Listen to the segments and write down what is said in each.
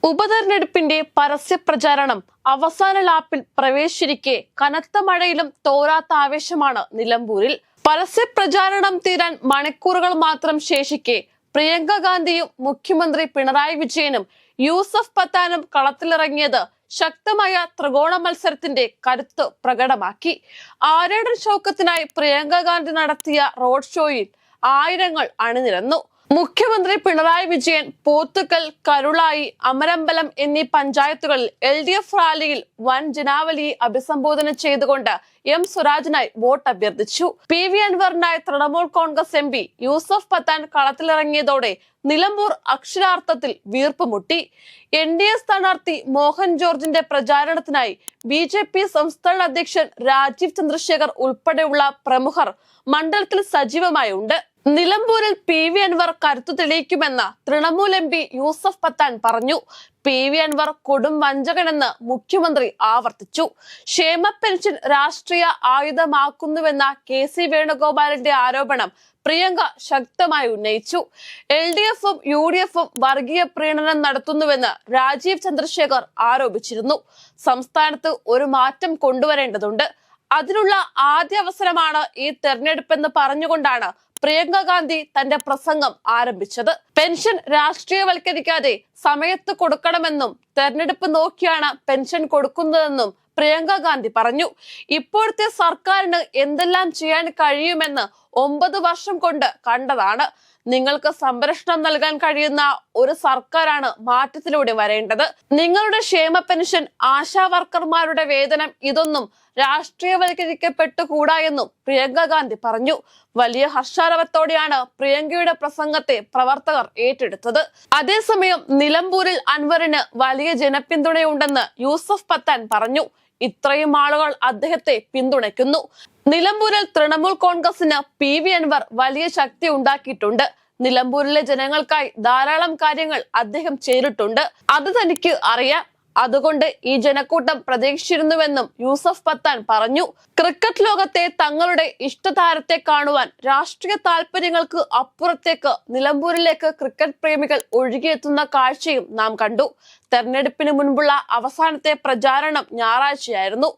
ഉപതെരഞ്ഞെടുപ്പിന്റെ പരസ്യപ്രചാരണം അവസാന ലാപ്പിൽ പ്രവേശിച്ചിരിക്കെ കനത്ത മഴയിലും തോരാത്ത ആവേശമാണ് നിലമ്പൂരിൽ. പരസ്യപ്രചാരണം തീരാൻ മണിക്കൂറുകൾ മാത്രം ശേഷിക്കെ പ്രിയങ്ക ഗാന്ധിയും മുഖ്യമന്ത്രി പിണറായി വിജയനും യൂസഫ് പത്താനും കളത്തിലിറങ്ങിയത് ശക്തമായ ത്രികോണ മത്സരത്തിന്റെ കരുത്ത് പ്രകടമാക്കി. ആരേടൻ ഷൗക്കത്തിനായി പ്രിയങ്ക ഗാന്ധി നടത്തിയ റോഡ് ഷോയിൽ ആയിരങ്ങൾ അണിനിരന്നു. മുഖ്യമന്ത്രി പിണറായി വിജയൻ പോത്തുകൽ, കരുളായി, അമരമ്പലം എന്നീ പഞ്ചായത്തുകളിൽ LDF റാലിയിൽ വൻ ജനാവലിയെ അഭിസംബോധന ചെയ്തുകൊണ്ട് എം സ്വരാജിനായി വോട്ട് അഭ്യർത്ഥിച്ചു. PV അൻവറിനായി തൃണമൂൽ കോൺഗ്രസ് MP യൂസഫ് പത്താൻ കളത്തിലിറങ്ങിയതോടെ നിലമ്പൂർ അക്ഷരാർത്ഥത്തിൽ വീർപ്പുമുട്ടി. NDA സ്ഥാനാർത്ഥി മോഹൻ ജോർജിന്റെ പ്രചാരണത്തിനായി BJP സംസ്ഥാന അധ്യക്ഷൻ രാജീവ് ചന്ദ്രശേഖർ ഉൾപ്പെടെയുള്ള പ്രമുഖർ മണ്ഡലത്തിൽ സജീവമായുണ്ട്. നിലമ്പൂരിൽ PV അൻവർ കരുത്തു തെളിയിക്കുമെന്ന് തൃണമൂൽ MP യൂസഫ് പത്താൻ പറഞ്ഞു. PV അൻവർ കൊടും വഞ്ചകനെന്ന് മുഖ്യമന്ത്രി ആവർത്തിച്ചു. ക്ഷേമ പെൻഷൻ രാഷ്ട്രീയ ആയുധമാക്കുന്നുവെന്ന KC വേണുഗോപാലിന്റെ ആരോപണം പ്രിയങ്ക ശക്തമായി ഉന്നയിച്ചു. LDF-ഉം UDF-ഉം വർഗീയ പ്രീണനം നടത്തുന്നുവെന്ന് രാജീവ് ചന്ദ്രശേഖർ ആരോപിച്ചിരുന്നു. സംസ്ഥാനത്ത് ഒരു മാറ്റം കൊണ്ടുവരേണ്ടതുണ്ട്. അതിനുള്ള ആദ്യ അവസരമാണ് ഈ തെരഞ്ഞെടുപ്പെന്ന് പറഞ്ഞുകൊണ്ടാണ് പ്രിയങ്ക ഗാന്ധി തന്റെ പ്രസംഗം ആരംഭിച്ചത്. പെൻഷൻ രാഷ്ട്രീയവൽക്കരിക്കാതെ സമയത്ത് കൊടുക്കണമെന്നും തെരഞ്ഞെടുപ്പ് നോക്കിയാണ് പെൻഷൻ കൊടുക്കുന്നതെന്നും പ്രിയങ്ക ഗാന്ധി പറഞ്ഞു. ഇപ്പോഴത്തെ സർക്കാരിന് എന്തെല്ലാം ചെയ്യാൻ കഴിയുമെന്ന് 9 വർഷം കൊണ്ട് കണ്ടതാണ്. നിങ്ങൾക്ക് സംരക്ഷണം നൽകാൻ കഴിയുന്ന ഒരു സർക്കാരാണ് മാറ്റത്തിലൂടെ വരേണ്ടത്. നിങ്ങളുടെ ക്ഷേമ പെൻഷൻ, ആശാ വർക്കർമാരുടെ വേതനം ഇതൊന്നും രാഷ്ട്രീയവൽക്കരിക്കപ്പെട്ടുകൂടാ എന്നും പ്രിയങ്ക ഗാന്ധി പറഞ്ഞു. വലിയ ഹർഷാരവത്തോടെയാണ് പ്രിയങ്കയുടെ പ്രസംഗത്തെ പ്രവർത്തകർ ഏറ്റെടുത്തത്. അതേസമയം നിലമ്പൂരിൽ അൻവറിന് വലിയ ജനപിന്തുണയുണ്ടെന്ന് യൂസഫ് പത്താൻ പറഞ്ഞു. ഇത്രയും ആളുകൾ അദ്ദേഹത്തെ പിന്തുണയ്ക്കുന്നു. നിലമ്പൂരിൽ തൃണമൂൽ കോൺഗ്രസിന് PV അൻവർ വലിയ ശക്തി ഉണ്ടാക്കിയിട്ടുണ്ട്. നിലമ്പൂരിലെ ജനങ്ങൾക്കായി ധാരാളം കാര്യങ്ങൾ അദ്ദേഹം ചെയ്തിട്ടുണ്ട്. അത് തനിക്ക് അറിയാം. അതുകൊണ്ട് ഈ ജനക്കൂട്ടം പ്രതീക്ഷിച്ചിരുന്നുവെന്നും യൂസഫ് പത്താൻ പറഞ്ഞു. ക്രിക്കറ്റ് ലോകത്തെ തങ്ങളുടെ ഇഷ്ടതാരത്തെ കാണുവാൻ രാഷ്ട്രീയ താല്പര്യങ്ങൾക്ക് അപ്പുറത്തേക്ക് നിലമ്പൂരിലേക്ക് ക്രിക്കറ്റ് പ്രേമികൾ ഒഴുകിയെത്തുന്ന കാഴ്ചയും നാം കണ്ടു. തെരഞ്ഞെടുപ്പിന് മുൻപുള്ള അവസാനത്തെ പ്രചാരണം ഞായറാഴ്ചയായിരുന്നു.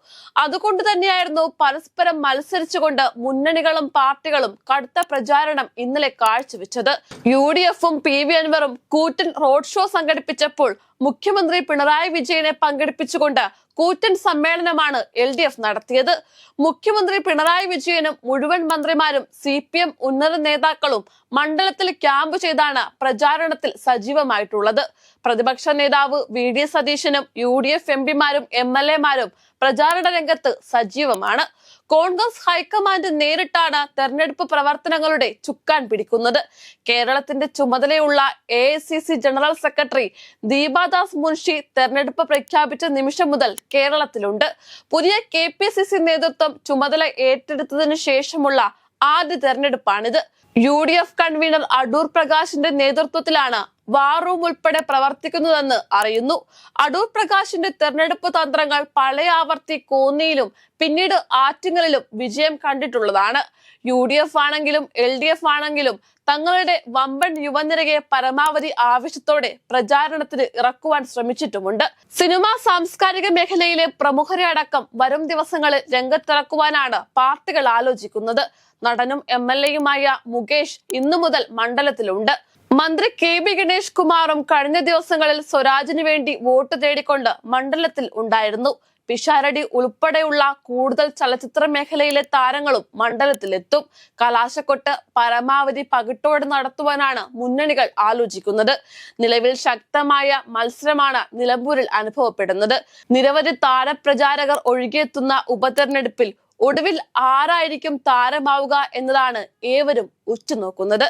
അതുകൊണ്ട് തന്നെയായിരുന്നു പരസ്പരം മത്സരിച്ചുകൊണ്ട് മുന്നണികളും പാർട്ടികളും കടുത്ത പ്രചാരണം ഇന്നലെ കാഴ്ചവെച്ചത്. UDF-ഉം PV അൻവറും കൂറ്റൻ റോഡ് ഷോ സംഘടിപ്പിച്ചപ്പോൾ മുഖ്യമന്ത്രി പിണറായി വിജയനെ പങ്കെടുപ്പിച്ചുകൊണ്ട് കൂറ്റൻ സമ്മേളനമാണ് LDF നടത്തിയത്. മുഖ്യമന്ത്രി പിണറായി വിജയനും മുഴുവൻ മന്ത്രിമാരും CPM ഉന്നത നേതാക്കളും മണ്ഡലത്തിൽ ക്യാമ്പ് ചെയ്താണ് പ്രചാരണത്തിൽ സജീവമായിട്ടുള്ളത്. പ്രതിപക്ഷ നേതാവ് VD സതീശനും UDF MP-മാരും MLA-മാരും പ്രചാരണ രംഗത്ത് സജീവമാണ്. കോൺഗ്രസ് ഹൈക്കമാൻഡ് നേരിട്ടാണ് തെരഞ്ഞെടുപ്പ് പ്രവർത്തനങ്ങളുടെ ചുക്കാൻ പിടിക്കുന്നത്. കേരളത്തിന്റെ ചുമതലയുള്ള AICC general secretary Deepa Das Munshi തെരഞ്ഞെടുപ്പ് പ്രഖ്യാപിച്ച നിമിഷം മുതൽ കേരളത്തിലുണ്ട്. പുതിയ KPCC നേതൃത്വം ചുമതല ഏറ്റെടുത്തതിനു ശേഷമുള്ള ആദ്യ തെരഞ്ഞെടുപ്പാണിത്. UDF കൺവീനർ അടൂർ പ്രകാശിന്റെ നേതൃത്വത്തിലാണ് വാർ റൂം ഉൾപ്പെടെ പ്രവർത്തിക്കുന്നതെന്ന് അറിയുന്നു. അടൂർ പ്രകാശിന്റെ തെരഞ്ഞെടുപ്പ് തന്ത്രങ്ങൾ പല ആവർത്തി കോന്നിയിലും പിന്നീട് ആറ്റിങ്ങലിലും വിജയം കണ്ടിട്ടുള്ളതാണ്. UDF ആണെങ്കിലും LDF ആണെങ്കിലും തങ്ങളുടെ വമ്പൻ യുവനിരയെ പരമാവധി ആവശ്യത്തോടെ പ്രചാരണത്തിന് ഇറക്കുവാൻ ശ്രമിച്ചിട്ടുമുണ്ട്. സിനിമാ സാംസ്കാരിക മേഖലയിലെ പ്രമുഖരെ അടക്കം വരും ദിവസങ്ങളിൽ രംഗത്തിറക്കുവാനാണ് പാർട്ടികൾ ആലോചിക്കുന്നത്. നടനും MLA-യുമായ മുകേഷ് ഇന്നു മുതൽ മണ്ഡലത്തിലുണ്ട്. മന്ത്രി KB ഗണേഷ് കുമാറും കഴിഞ്ഞ ദിവസങ്ങളിൽ സ്വരാജിന് വേണ്ടി വോട്ട് തേടിക്കൊണ്ട് മണ്ഡലത്തിൽ ഉണ്ടായിരുന്നു. പിഷാരടി ഉൾപ്പെടെയുള്ള കൂടുതൽ ചലച്ചിത്ര മേഖലയിലെ താരങ്ങളും മണ്ഡലത്തിലെത്തും. കലാശക്കൊട്ട് പരമാവധി പകിട്ടോടെ നടത്തുവാനാണ് മുന്നണികൾ ആലോചിക്കുന്നത്. നിലവിൽ ശക്തമായ മത്സരമാണ് നിലമ്പൂരിൽ അനുഭവപ്പെടുന്നത്. നിരവധി താരപ്രചാരകർ ഒഴുകിയെത്തുന്ന ഉപതെരഞ്ഞെടുപ്പിൽ ഒടുവിൽ ആരായിരിക്കും താരമാവുക എന്നതാണ് ഏവരും ഉറ്റുനോക്കുന്നത്.